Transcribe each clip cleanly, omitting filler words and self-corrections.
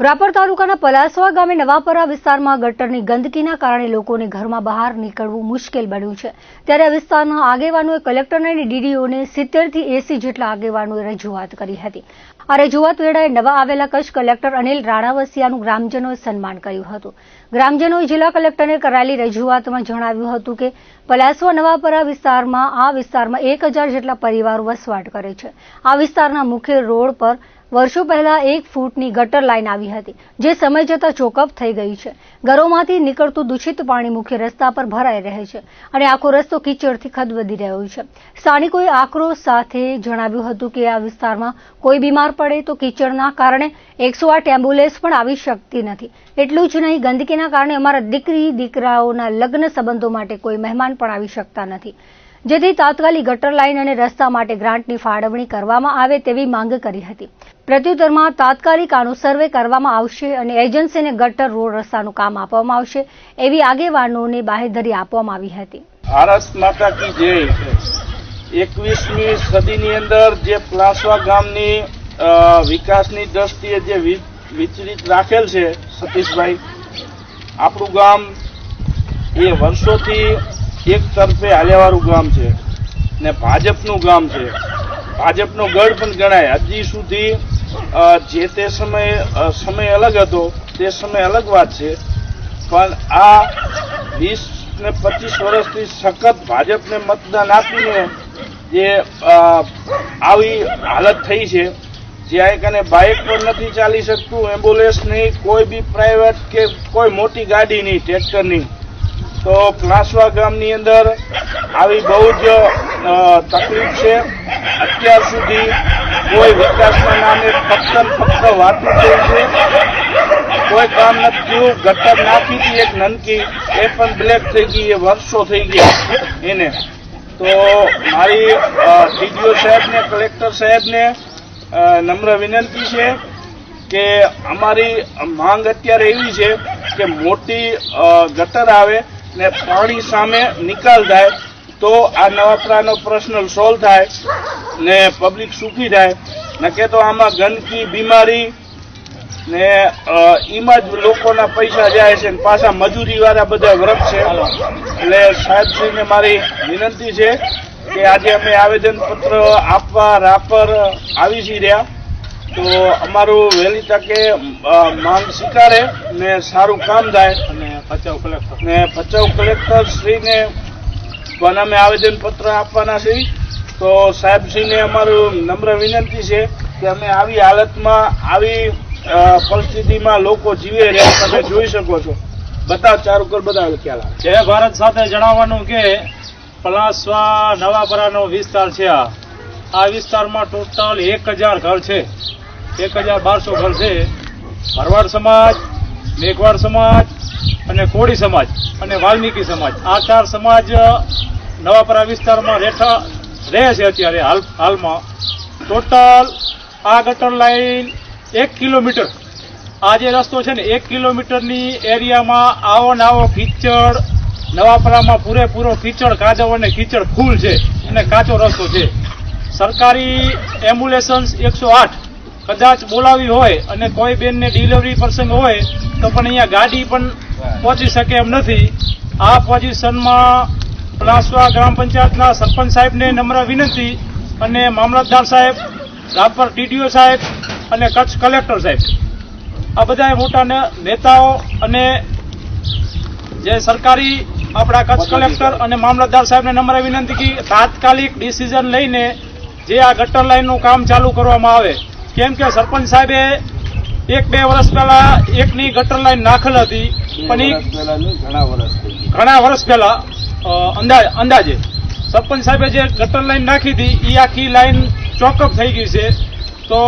રાપર તાલુકાના પલાસવા ગામે નવાપરા વિસ્તારમાં ગટરની ગંદકીના કારણે લોકોને ઘરમાં બહાર નીકળવું મુશ્કેલ બન્યું છે। ત્યારે આ વિસ્તારના આગેવાનોએ કલેક્ટર અને ડીડીઓને 70 થી 80 જેટલા આગેવાનોએ રજૂઆત કરી હતી। આ રજૂઆત વેળાએ નવા આવેલા કચ્છ કલેક્ટર અનિલ રાણાવસિયાનું ગ્રામજનોએ સન્માન કર્યું હતું। ગ્રામજનોએ જિલ્લા કલેક્ટરને કરાયેલી રજૂઆતમાં જણાવ્યું હતું કે પલાસવા નવાપરા વિસ્તારમાં 1000 જેટલા પરિવારો વસવાટ કરે છે। આ વિસ્તારના મુખ્ય રોડ પર વર્ષો પહેલા 1 ફૂટની ગટર લાઇન આવી હતી, જે સમય જતાં ચોકઅપ થઈ ગઈ છે। ઘરોમાંથી નીકળતું દૂષિત પાણી મુખ્ય રસ્તા પર ભરાઈ રહે છે અને આખો રસ્તો કીચડથી ખદબદી રહ્યો છે। સ્થાનિકોએ આક્રોશ સાથે જણાવ્યું હતું કે આ વિસ્તારમાં કોઈ બીમાર પડે તો કીચડના કારણે 108 એમ્બ્યુલન્સ પણ આવી શકતી નથી। એટલું જ નહીં, ગંદકીના કારણે અમારા દીકરી દીકરાઓના લગ્ન સંબંધો માટે કોઈ મહેમાન પણ આવી શકતા નથી, જેથી તાત્કાલિક ગટર લાઇન અને રસ્તા માટે ગ્રાન્ટની ફાળવણી કરવામાં આવે તેવી માંગ કરી હતી। પ્રત્યુત્તરમાં તાત્કાલિક આનો સર્વે કરવામાં આવશે અને એજન્સીને ગટર રોડ રસ્તાનું કામ આપવામાં આવશે એવી આગેવાનોને બાહેધરી આપવામાં આવી હતી। ભારત માતા કી જય। 21મી સદીની અંદર જે પલાસવા ગામની વિકાસની દ્રષ્ટિએ જે વિચલિત રાખેલ છે સતીશભાઈ, આપણું ગામ એ વર્ષોથી એક તરફે હાલ્યાવાળું ગામ છે ને ભાજપનું ગામ છે, ભાજપનો ગઢ પણ ગણાય। હજી સુધી જે તે સમય અલગ હતો, તે સમય અલગ વાત છે, પણ આ 20 ને 25 વર્ષથી સખત ભાજપને મતદાન આપીને જે આવી હાલત થઈ છે, જ્યાં કને બાઇક પણ નથી ચાલી શકતું, એમ્બ્યુલન્સ નહીં, કોઈ બી પ્રાઇવેટ કે કોઈ મોટી ગાડી નહીં, ટ્રેક્ટર નહીં। તો પલાસવા ગામની અંદર આવી બહુ જ તકલીફ છે। અત્યાર સુધી કોઈ વિકાસના નામે ફક્ત વાતો થઈ છે, કોઈ કામ નથી થયું। ગટર નાખી હતી એક નનકી, એ પણ બ્લેક થઈ ગઈ, એ વર્ષો થઈ ગયા એને। તો મારી ડીડીઓ સાહેબને, કલેક્ટર સાહેબને નમ્ર વિનંતી છે કે અમારી માંગ અત્યારે એવી છે કે મોટી ગટર આવે ને પાણી સામે નિકાલ થાય, તો આ નવાપરાનો પ્રશ્ન સોલ્વ થાય ને પબ્લિક સુખી થાય। નકે તો આમાં ગંદકી, બીમારી ને એમાં જ લોકોના પૈસા જાય છે, પાછા મજૂરી વાળા બધા વર્ગ છે। એટલે સાહેબશ્રીને મારી વિનંતી છે કે આજે અમે આવેદનપત્ર આપવા રાપર આવી છીએ રહ્યા, તો અમારું વહેલી તકે માંગ સ્વીકારે ને સારું કામ થાય। અને ભચાઉ કલેક્ટર શ્રીને પણ અમે આવેદનપત્ર આપવાના છીએ। તો સાહેબશ્રીને અમારું નમ્ર વિનંતી છે કે અમે આવી હાલતમાં, આવી પરિસ્થિતિમાં લોકો જીવી રહ્યા, તમે જોઈ શકો છો। બતાવ ચારુ કર બધા ખ્યાલ આવે। જય ભારત સાથે જણાવવાનું કે પલાસવા નવાપરાનો વિસ્તાર છે। આ વિસ્તારમાં ટોટલ 1000 ઘર છે, 1200 ઘર છે। ભરવાડ સમાજ, મેઘવાડ સમાજ અને કોળી સમાજ અને વાલ્મીકી સમાજ, આ 4 સમાજ નવાપરા વિસ્તારમાં રહે છે અત્યારે હાલમાં। ટોટલ આ ગટર લાઈન 1 કિલોમીટર, આ જે રસ્તો છે ને 1 કિલોમીટરની એરિયામાં આવો ને આવો કીચડ, નવાપરામાં પૂરેપૂરો કીચડ, કાદવ અને કીચડ ફૂલ છે અને કાચો રસ્તો છે। સરકારી એમ્બ્યુલન્સ 108 કદાચ બોલાવી હોય અને કોઈ બેનને ડિલિવરી પ્રસંગ હોય તો પણ અહીંયા ગાડી પણ પહોંચી શકે એમ નથી। આ પોઝિશનમાં પલાસવા ગ્રામ પંચાયતના સરપંચ સાહેબને નમ્ર વિનંતી અને મામલતદાર સાહેબ, રાપર ડીડીઓ સાહેબ અને કચ્છ કલેક્ટર સાહેબ, આ બધા મોટા નેતાઓ અને જે સરકારી આપણા કચ્છ કલેક્ટર અને મામલતદાર સાહેબને નમ્ર વિનંતી કે તાત્કાલિક ડિસિઝન લઈને જે આ ગટર લાઇનનું કામ ચાલુ કરવામાં આવે। કેમ કે સરપંચ સાહેબે 1-2 વર્ષ પહેલા એકની ગટર લાઈન નાખેલ હતી, પણ ઘણા વર્ષ પહેલા અંદાજે સરપંચ સાહેબે જે ગટર લાઈન નાખી હતી એ આખી લાઈન ચોકઅપ થઈ ગઈ છે। તો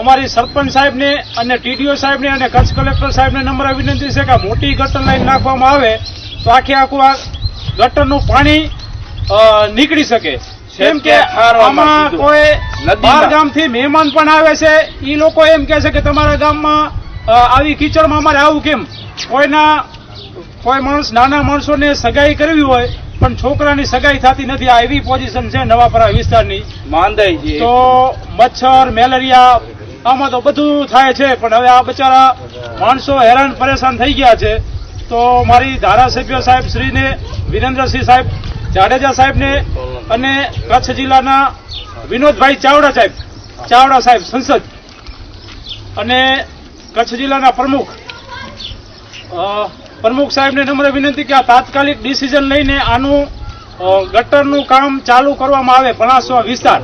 અમારી સરપંચ સાહેબને અને ટીડીઓ સાહેબને અને કચ્છ કલેક્ટર સાહેબને નમ્ર વિનંતી છે કે મોટી ગટર લાઈન નાખવામાં આવે તો આખું આ ગટરનું પાણી નીકળી શકે। કેમ કે આમાં કોઈ બહાર ગામથી મહેમાન પણ આવે છે, એ લોકો એમ કહે છે કે તમારા ગામમાં આવી કીચડમાં અમારે આવું કેમ? કોઈ માણસ, નાના માણસોને સગાઈ કરવી હોય પણ છોકરાની સગાઈ થતી નથી। આ એવી પોઝિશન છે નવાપરા વિસ્તારની। માંદાઈ તો મચ્છર, મેલેરિયા આમાં તો બધું થાય છે, પણ હવે આ બચારા માણસો હેરાન પરેશાન થઈ ગયા છે. તો મારી ધારાસભ્ય સાહેબ શ્રીને, વિરેન્દ્રસિંહ સાહેબ જાડેજા સાહેબને અને કચ્છ જિલ્લાના વિનોદભાઈ ચાવડા સાહેબ સંસદ અને કચ્છ જિલ્લાના પ્રમુખ સાહેબને નમ્ર વિનંતી કે આ તાત્કાલિક ડિસિઝન લઈને આનું ગટરનું કામ ચાલુ કરવામાં આવે. પલાસવા વિસ્તાર